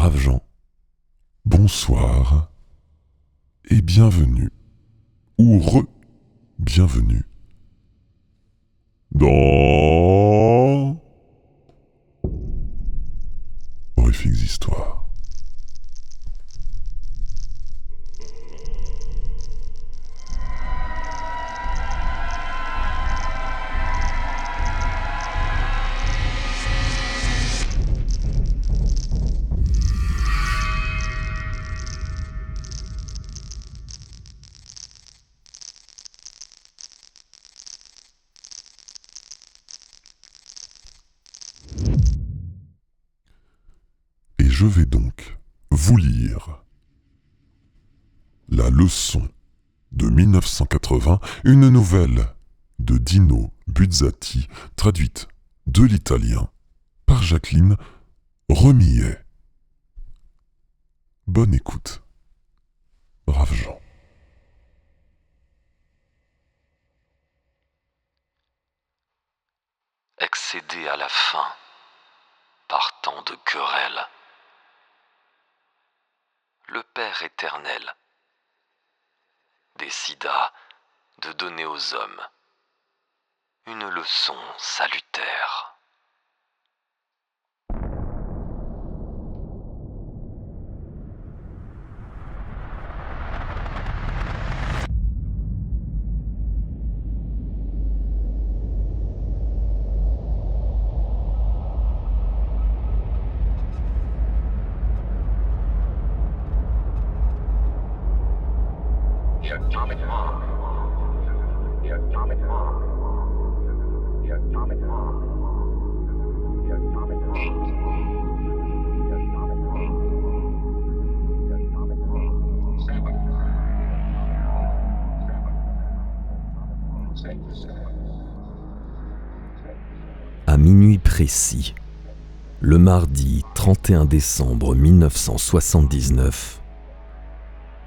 Braves gens, bonsoir et bienvenue, ou re-bienvenue, dans Horrifiques Histoires. Je vais donc vous lire La leçon de 1980, une nouvelle de Dino Buzzati, traduite de l'italien par Jacqueline Remillet. Bonne écoute, braves gens. Excédé à la fin par tant de querelles, le Père éternel décida de donner aux hommes une leçon salutaire. The atomic bomb. The atomic bomb. The atomic bomb. The atomic bomb. The atomic bomb. The atomic bomb. 7. À minuit précis, le mardi 31 décembre 1979,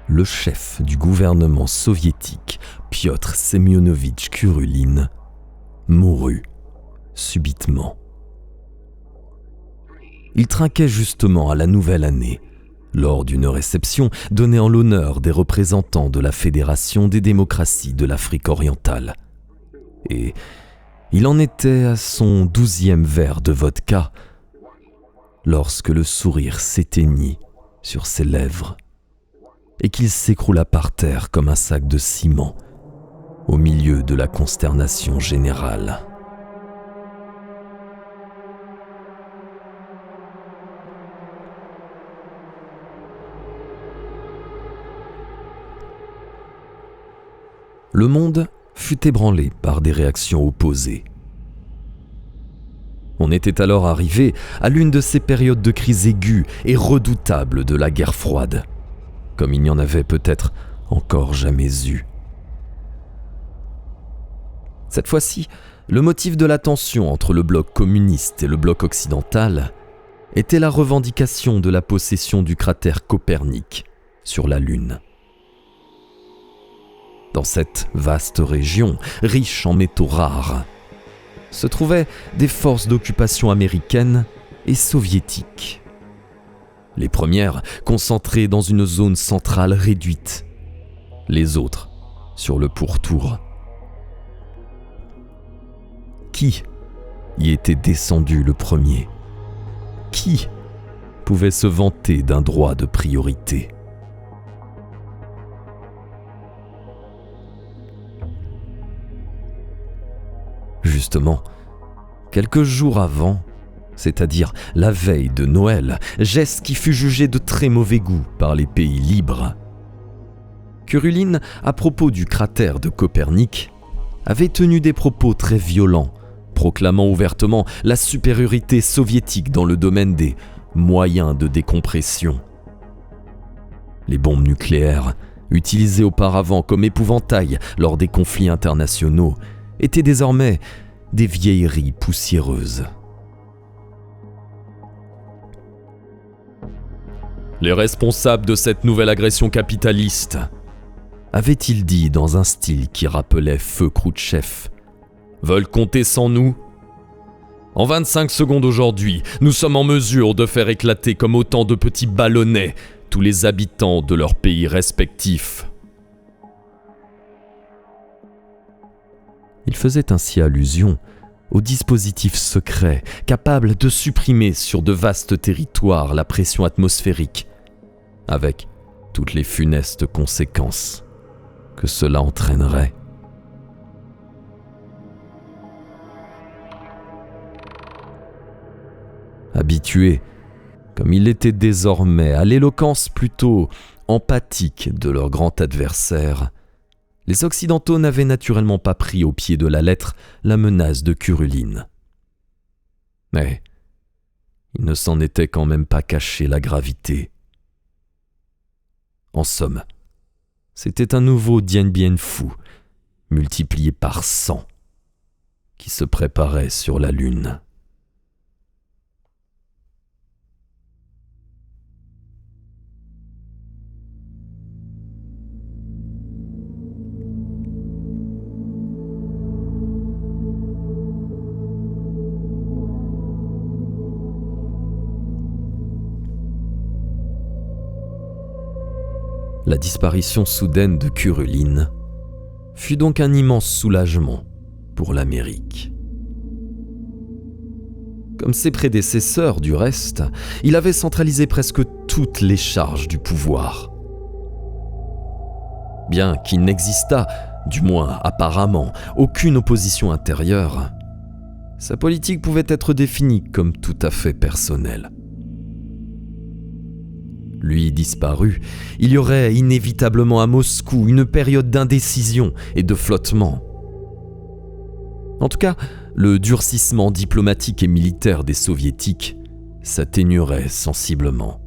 le chef du gouvernement soviétique, Piotr Semyonovitch Kurulin, mourut subitement. Il trinquait justement à la nouvelle année, lors d'une réception donnée en l'honneur des représentants de la Fédération des démocraties de l'Afrique orientale. Et il en était à son 12e verre de vodka, lorsque le sourire s'éteignit sur ses lèvres et qu'il s'écroula par terre comme un sac de ciment au milieu de la consternation générale. Le monde fut ébranlé par des réactions opposées. On était alors arrivé à l'une de ces périodes de crise aiguë et redoutables de la guerre froide, comme il n'y en avait peut-être encore jamais eu. Cette fois-ci, le motif de la tension entre le bloc communiste et le bloc occidental était la revendication de la possession du cratère Copernic sur la Lune. Dans cette vaste région, riche en métaux rares, se trouvaient des forces d'occupation américaines et soviétiques. Les premières concentrées dans une zone centrale réduite, les autres sur le pourtour. Qui y était descendu le premier? Qui pouvait se vanter d'un droit de priorité? Justement, quelques jours avant, c'est-à-dire la veille de Noël, geste qui fut jugé de très mauvais goût par les pays libres, Kurulin, à propos du cratère de Copernic, avait tenu des propos très violents, proclamant ouvertement la supériorité soviétique dans le domaine des moyens de décompression. Les bombes nucléaires, utilisées auparavant comme épouvantail lors des conflits internationaux, étaient désormais des vieilleries poussiéreuses. Les responsables de cette nouvelle agression capitaliste, avait-il dit dans un style qui rappelait Feu Khrouchtchev, veulent compter sans nous. En 25 secondes aujourd'hui, nous sommes en mesure de faire éclater comme autant de petits ballonnets tous les habitants de leurs pays respectifs. » Il faisait ainsi allusion au dispositif secret capable de supprimer sur de vastes territoires la pression atmosphérique, avec toutes les funestes conséquences que cela entraînerait. Habitué, comme il l'était désormais, à l'éloquence plutôt empathique de leur grand adversaire, les Occidentaux n'avaient naturellement pas pris au pied de la lettre la menace de Curuline. Mais il ne s'en était quand même pas caché la gravité. En somme, c'était un nouveau Dien Bien Phu, multiplié par 100, qui se préparait sur la Lune. La disparition soudaine de Curuline fut donc un immense soulagement pour l'Amérique. Comme ses prédécesseurs, du reste, il avait centralisé presque toutes les charges du pouvoir. Bien qu'il n'existât, du moins apparemment, aucune opposition intérieure, sa politique pouvait être définie comme tout à fait personnelle. Lui disparu, il y aurait inévitablement à Moscou une période d'indécision et de flottement. En tout cas, le durcissement diplomatique et militaire des soviétiques s'atténuerait sensiblement.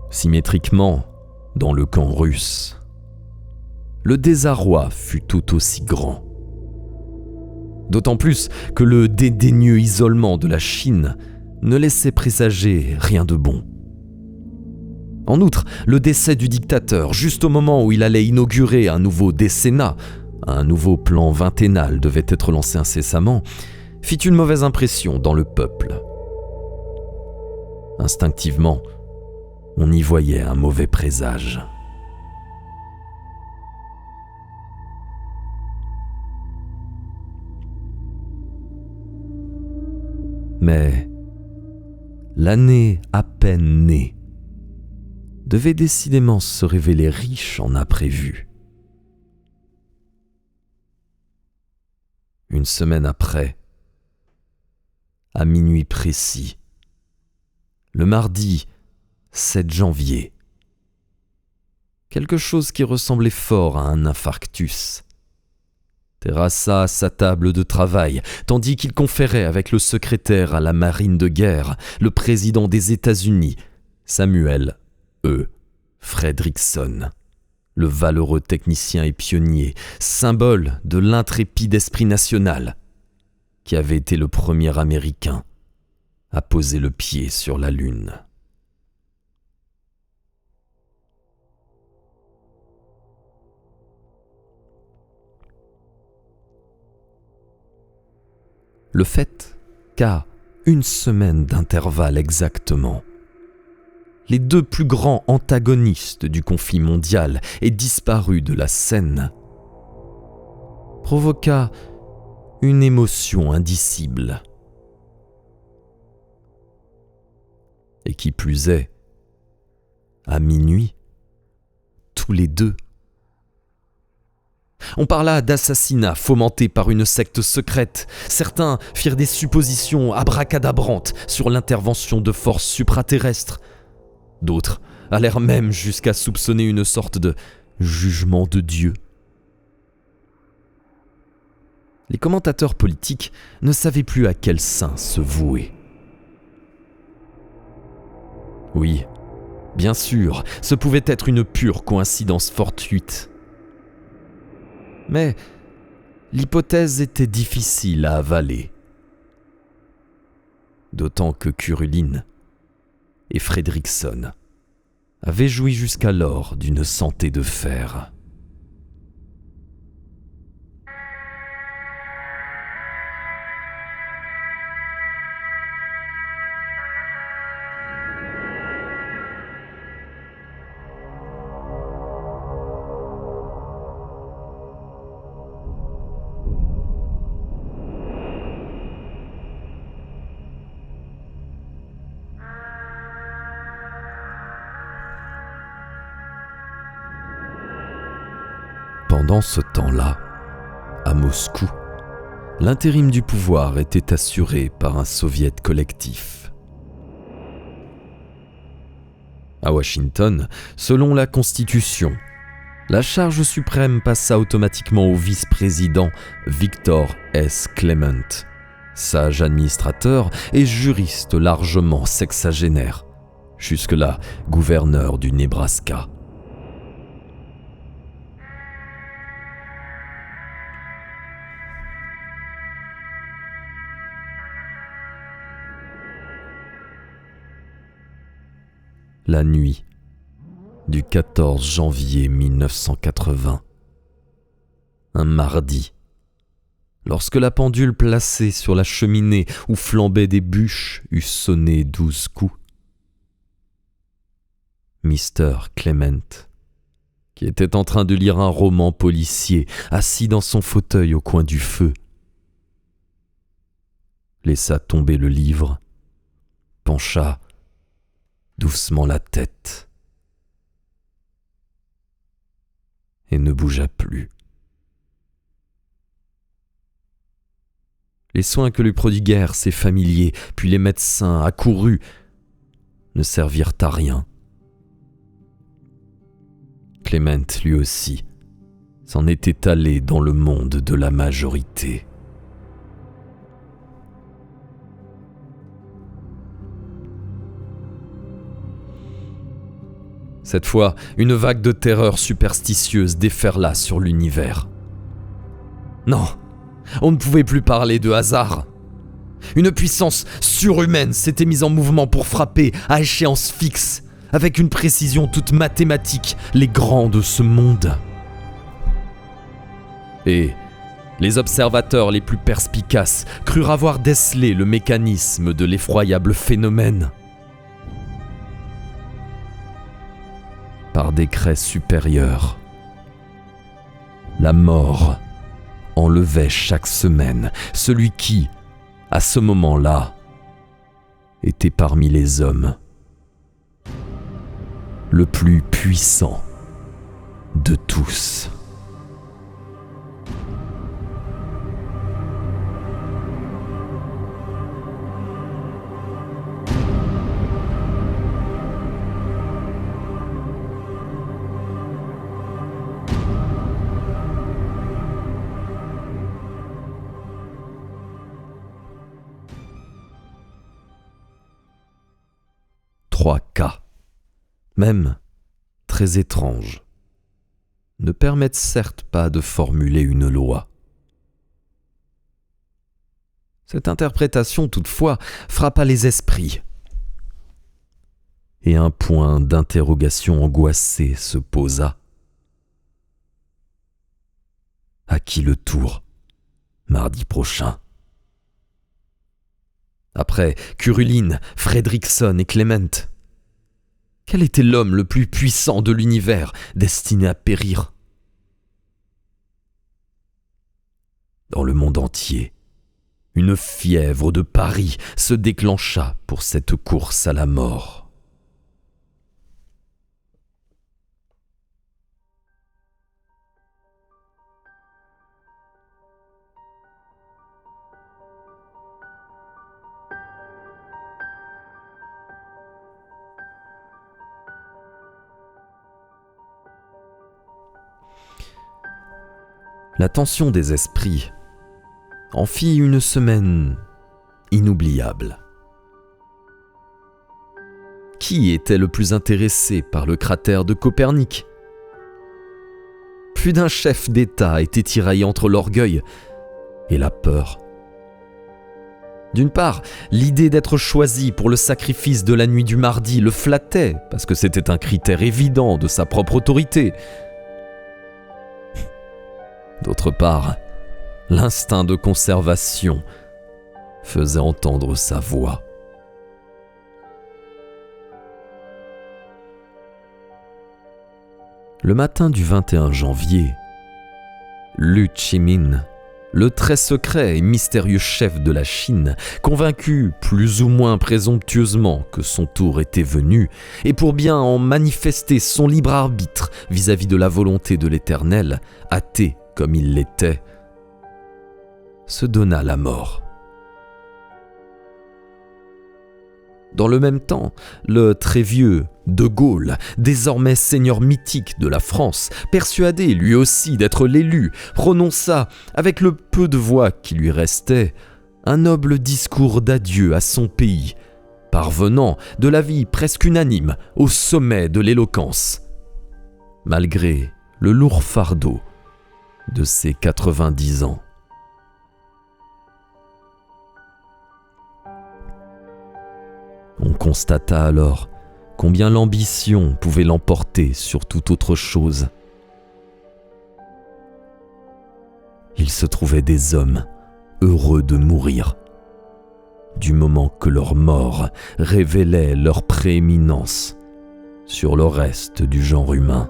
Symétriquement, dans le camp russe, le désarroi fut tout aussi grand. D'autant plus que le dédaigneux isolement de la Chine ne laissait présager rien de bon. En outre, le décès du dictateur, juste au moment où il allait inaugurer un nouveau décennat, un nouveau plan vingtennal devait être lancé incessamment, fit une mauvaise impression dans le peuple. Instinctivement, on y voyait un mauvais présage. Mais l'année à peine née devait décidément se révéler riche en imprévus. Une semaine après, à minuit précis, le mardi 7 janvier, quelque chose qui ressemblait fort à un infarctus terrassa sa table de travail, tandis qu'il conférait avec le secrétaire à la marine de guerre, le président des États-Unis, Samuel E. Fredrickson, le valeureux technicien et pionnier, symbole de l'intrépide esprit national, qui avait été le premier Américain à poser le pied sur la Lune. Le fait qu'à une semaine d'intervalle exactement, les deux plus grands antagonistes du conflit mondial aient disparu de la scène provoqua une émotion indicible. Et qui plus est, à minuit, tous les deux. On parla d'assassinat fomenté par une secte secrète. Certains firent des suppositions abracadabrantes sur l'intervention de forces supraterrestres. D'autres allèrent même jusqu'à soupçonner une sorte de jugement de Dieu. Les commentateurs politiques ne savaient plus à quel saint se vouer. Oui, bien sûr, ce pouvait être une pure coïncidence fortuite. Mais l'hypothèse était difficile à avaler. D'autant que Curuline et Fredrickson avaient joui jusqu'alors d'une santé de fer. Pendant ce temps-là, à Moscou, l'intérim du pouvoir était assuré par un soviet collectif. À Washington, selon la Constitution, la charge suprême passa automatiquement au vice-président Victor S. Clement, sage administrateur et juriste largement sexagénaire, jusque-là gouverneur du Nebraska. La nuit du 14 janvier 1980, un mardi, lorsque la pendule placée sur la cheminée où flambaient des bûches eut sonné 12 coups, Mr. Clement, qui était en train de lire un roman policier assis dans son fauteuil au coin du feu, laissa tomber le livre, pencha doucement la tête et ne bougea plus. Les soins que lui prodiguèrent ses familiers, puis les médecins accourus, ne servirent à rien. Clement, lui aussi, s'en était allé dans le monde de la majorité. Cette fois, une vague de terreur superstitieuse déferla sur l'univers. Non, on ne pouvait plus parler de hasard. Une puissance surhumaine s'était mise en mouvement pour frapper à échéance fixe, avec une précision toute mathématique, les grands de ce monde. Et les observateurs les plus perspicaces crurent avoir décelé le mécanisme de l'effroyable phénomène. Par décret supérieur, la mort enlevait chaque semaine celui qui, à ce moment-là, était parmi les hommes le plus puissant de tous. Trois cas, même très étranges, ne permettent certes pas de formuler une loi. Cette interprétation, toutefois, frappa les esprits, et un point d'interrogation angoissé se posa. À qui le tour, mardi prochain? Après Kuruline, Fredrickson et Clement, quel était l'homme le plus puissant de l'univers destiné à périr? Dans le monde entier, une fièvre de paris se déclencha pour cette course à la mort. La tension des esprits en fit une semaine inoubliable. Qui était le plus intéressé par le cratère de Copernic? Plus d'un chef d'État était tiraillé entre l'orgueil et la peur. D'une part, l'idée d'être choisi pour le sacrifice de la nuit du mardi le flattait, parce que c'était un critère évident de sa propre autorité. D'autre part, l'instinct de conservation faisait entendre sa voix. Le matin du 21 janvier, Lu Chimin, le très secret et mystérieux chef de la Chine, convaincu plus ou moins présomptueusement que son tour était venu, et pour bien en manifester son libre arbitre vis-à-vis de la volonté de l'Éternel, athée comme il l'était, se donna la mort. Dans le même temps, le très vieux De Gaulle, désormais seigneur mythique de la France, persuadé lui aussi d'être l'élu, prononça, avec le peu de voix qui lui restait, un noble discours d'adieu à son pays, parvenant de l'avis presque unanime au sommet de l'éloquence, malgré le lourd fardeau de ses 90 ans. On constata alors combien l'ambition pouvait l'emporter sur toute autre chose. Il se trouvait des hommes heureux de mourir, du moment que leur mort révélait leur prééminence sur le reste du genre humain.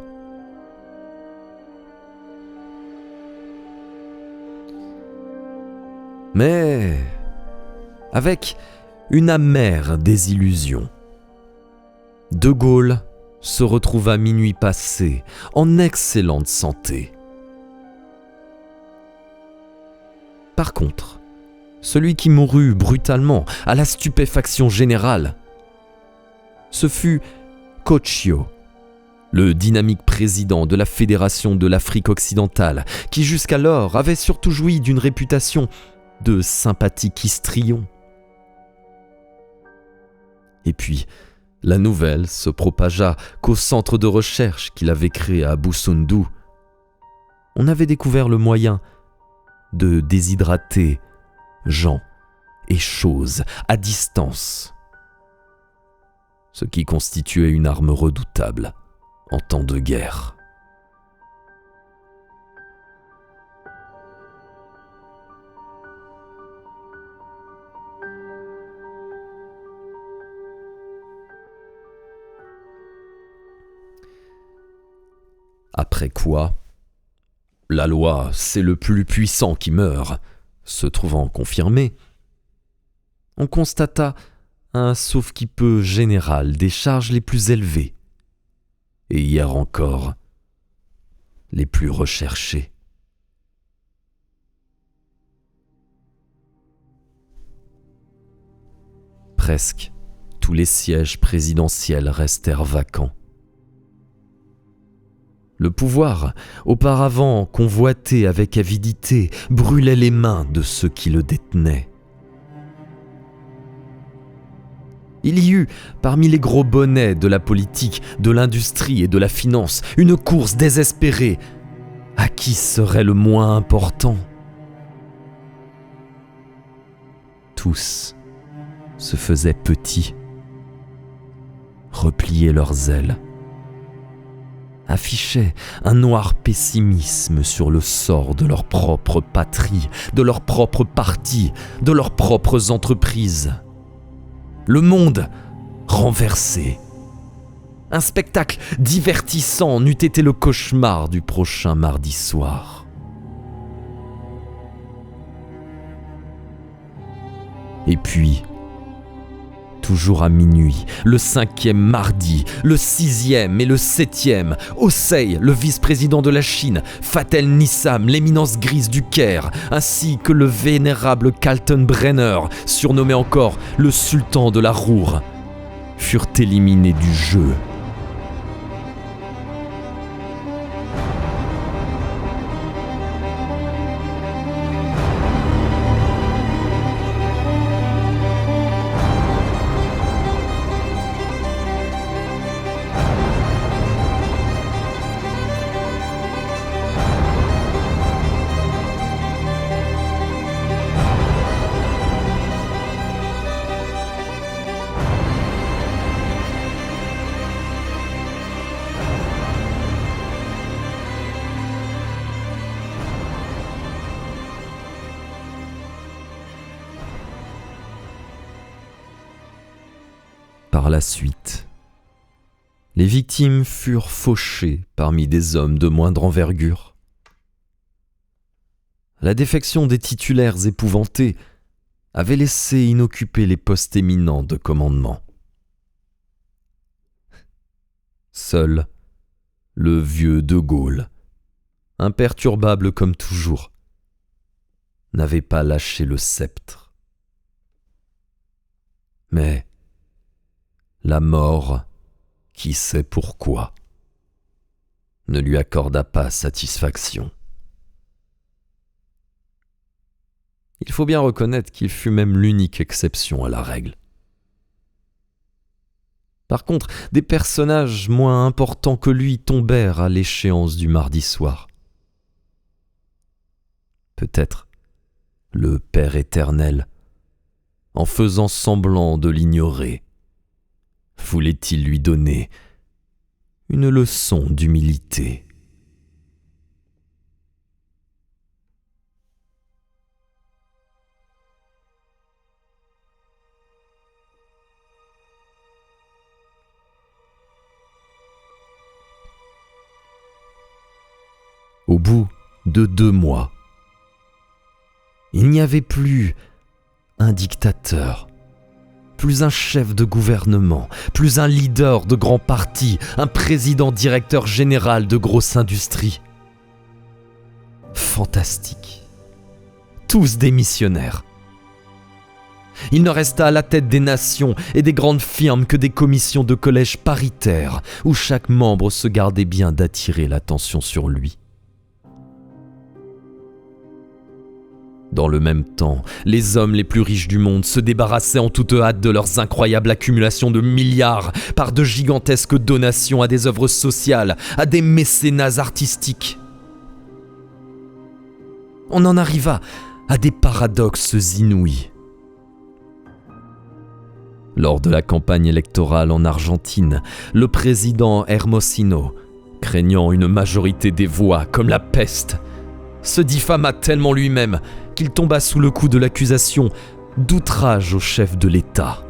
Mais avec une amère désillusion, De Gaulle se retrouva minuit passé en excellente santé. Par contre, celui qui mourut brutalement à la stupéfaction générale, ce fut Cocchio, le dynamique président de la Fédération de l'Afrique occidentale, qui jusqu'alors avait surtout joui d'une réputation de sympathique histrion. Et puis, la nouvelle se propagea qu'au centre de recherche qu'il avait créé à Busundu, on avait découvert le moyen de déshydrater gens et choses à distance, ce qui constituait une arme redoutable en temps de guerre. Après quoi, la loi, c'est le plus puissant qui meurt, se trouvant confirmée, on constata un sauve-qui-peut général des charges les plus élevées, et hier encore, les plus recherchées. Presque tous les sièges présidentiels restèrent vacants. Le pouvoir, auparavant convoité avec avidité, brûlait les mains de ceux qui le détenaient. Il y eut, parmi les gros bonnets de la politique, de l'industrie et de la finance, une course désespérée. À qui serait le moins important ? Tous se faisaient petits, repliaient leurs ailes, affichaient un noir pessimisme sur le sort de leur propre patrie, de leur propre parti, de leurs propres entreprises. Le monde renversé. Un spectacle divertissant n'eût été le cauchemar du prochain mardi soir. Et puis, toujours à minuit, le 5e mardi, le 6e et le 7e, Hossein, le vice-président de la Chine, Fatel Nissam, l'éminence grise du Caire, ainsi que le vénérable Kaltenbrenner, surnommé encore le sultan de la Roure, furent éliminés du jeu. Par la suite, les victimes furent fauchées parmi des hommes de moindre envergure. La défection des titulaires épouvantés avait laissé inoccupés les postes éminents de commandement. Seul le vieux de Gaulle, imperturbable comme toujours, n'avait pas lâché le sceptre. Mais la mort, qui sait pourquoi, ne lui accorda pas satisfaction. Il faut bien reconnaître qu'il fut même l'unique exception à la règle. Par contre, des personnages moins importants que lui tombèrent à l'échéance du mardi soir. Peut-être le Père éternel, en faisant semblant de l'ignorer, voulait-il lui donner une leçon d'humilité. Au bout de 2 mois, il n'y avait plus un dictateur, plus un chef de gouvernement, plus un leader de grands partis, un président directeur général de grosses industries. Fantastique. Tous démissionnaires. Il ne resta à la tête des nations et des grandes firmes que des commissions de collège paritaires, où chaque membre se gardait bien d'attirer l'attention sur lui. Dans le même temps, les hommes les plus riches du monde se débarrassaient en toute hâte de leurs incroyables accumulations de milliards par de gigantesques donations à des œuvres sociales, à des mécénats artistiques. On en arriva à des paradoxes inouïs. Lors de la campagne électorale en Argentine, le président Hermosino, craignant une majorité des voix comme la peste, se diffama tellement lui-même qu'il tomba sous le coup de l'accusation d'outrage au chef de l'État.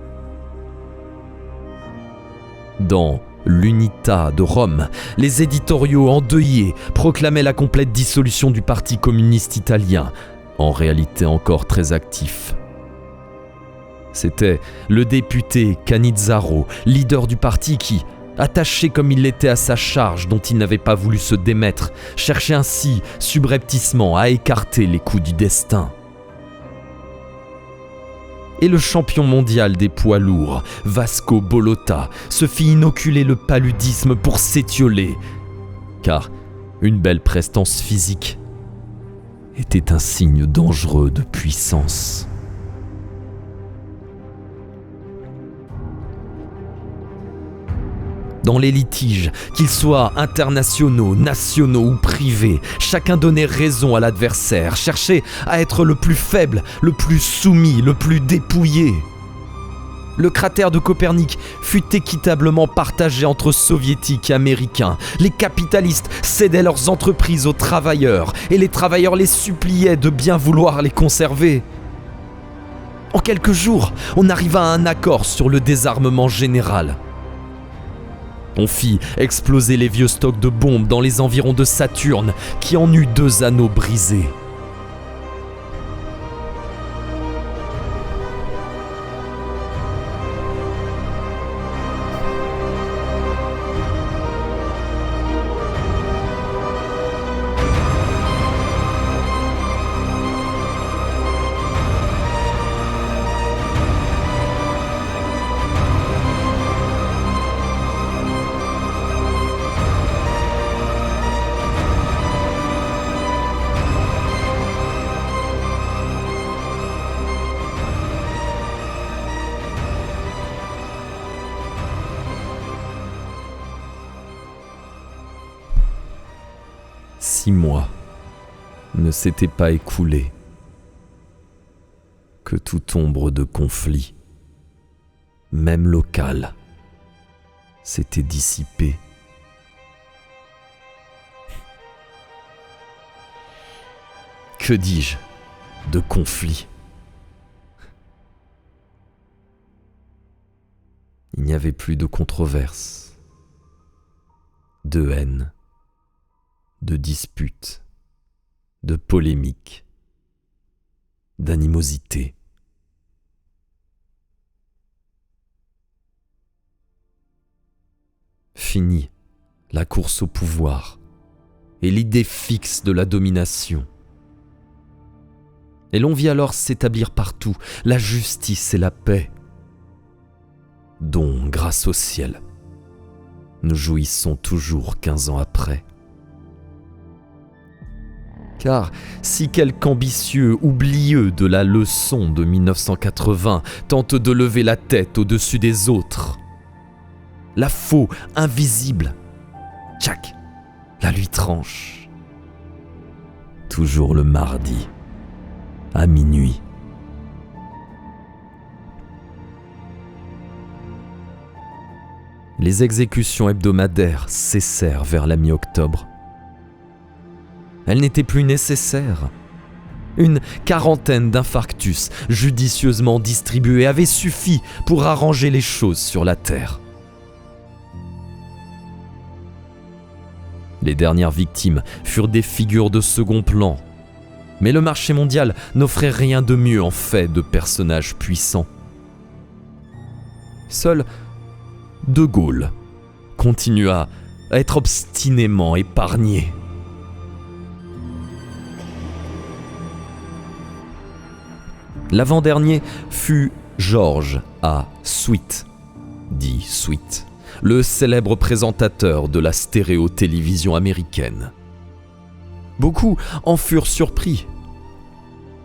Dans l'Unità de Rome, les éditoriaux endeuillés proclamaient la complète dissolution du Parti communiste italien, en réalité encore très actif. C'était le député Canizzaro, leader du parti qui, attaché comme il l'était à sa charge dont il n'avait pas voulu se démettre, cherchait ainsi subrepticement à écarter les coups du destin. Et le champion mondial des poids lourds, Vasco Bolotta, se fit inoculer le paludisme pour s'étioler, car une belle prestance physique était un signe dangereux de puissance. Dans les litiges, qu'ils soient internationaux, nationaux ou privés, chacun donnait raison à l'adversaire, cherchait à être le plus faible, le plus soumis, le plus dépouillé. Le cratère de Copernic fut équitablement partagé entre soviétiques et américains. Les capitalistes cédaient leurs entreprises aux travailleurs et les travailleurs les suppliaient de bien vouloir les conserver. En quelques jours, on arriva à un accord sur le désarmement général. On fit exploser les vieux stocks de bombes dans les environs de Saturne, qui en eut 2 anneaux brisés. Six mois ne s'étaient pas écoulés que toute ombre de conflit, même local, s'était dissipée. Que dis-je de conflit? Il n'y avait plus de controverses, de haine, de disputes, de polémiques, d'animosité. Fini la course au pouvoir et l'idée fixe de la domination. Et l'on vit alors s'établir partout la justice et la paix, dont, grâce au ciel, nous jouissons toujours 15 ans après. Car si quelque ambitieux oublieux de la leçon de 1980 tente de lever la tête au-dessus des autres, la faux invisible, tchac, la lui tranche. Toujours le mardi, à minuit. Les exécutions hebdomadaires cessèrent vers la mi-octobre. Elles n'étaient plus nécessaires. Une quarantaine d'infarctus judicieusement distribués avait suffi pour arranger les choses sur la terre. Les dernières victimes furent des figures de second plan, mais le marché mondial n'offrait rien de mieux en fait de personnages puissants. Seul De Gaulle continua à être obstinément épargné. L'avant-dernier fut George A. Sweet, dit Sweet, le célèbre présentateur de la stéréotélévision américaine. Beaucoup en furent surpris.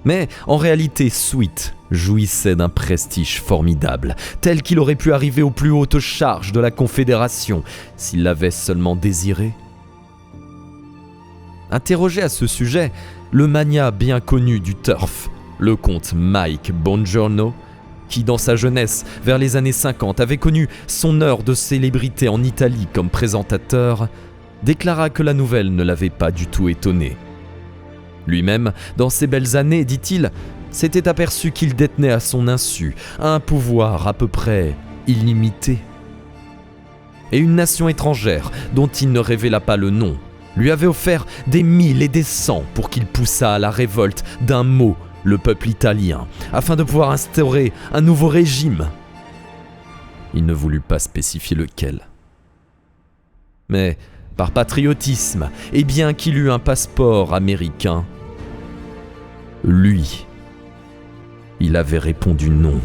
Mais en réalité, Sweet jouissait d'un prestige formidable, tel qu'il aurait pu arriver aux plus hautes charges de la Confédération s'il l'avait seulement désiré. Interrogé à ce sujet, le magnat bien connu du turf, le comte Mike Bongiorno, qui dans sa jeunesse, vers les années 50, avait connu son heure de célébrité en Italie comme présentateur, déclara que la nouvelle ne l'avait pas du tout étonné. Lui-même, dans ses belles années, dit-il, s'était aperçu qu'il détenait à son insu un pouvoir à peu près illimité. Et une nation étrangère, dont il ne révéla pas le nom, lui avait offert des 1000 et des 100 pour qu'il poussât à la révolte d'un mot le peuple italien, afin de pouvoir instaurer un nouveau régime. Il ne voulut pas spécifier lequel. Mais, par patriotisme, et bien qu'il eût un passeport américain, lui, il avait répondu non.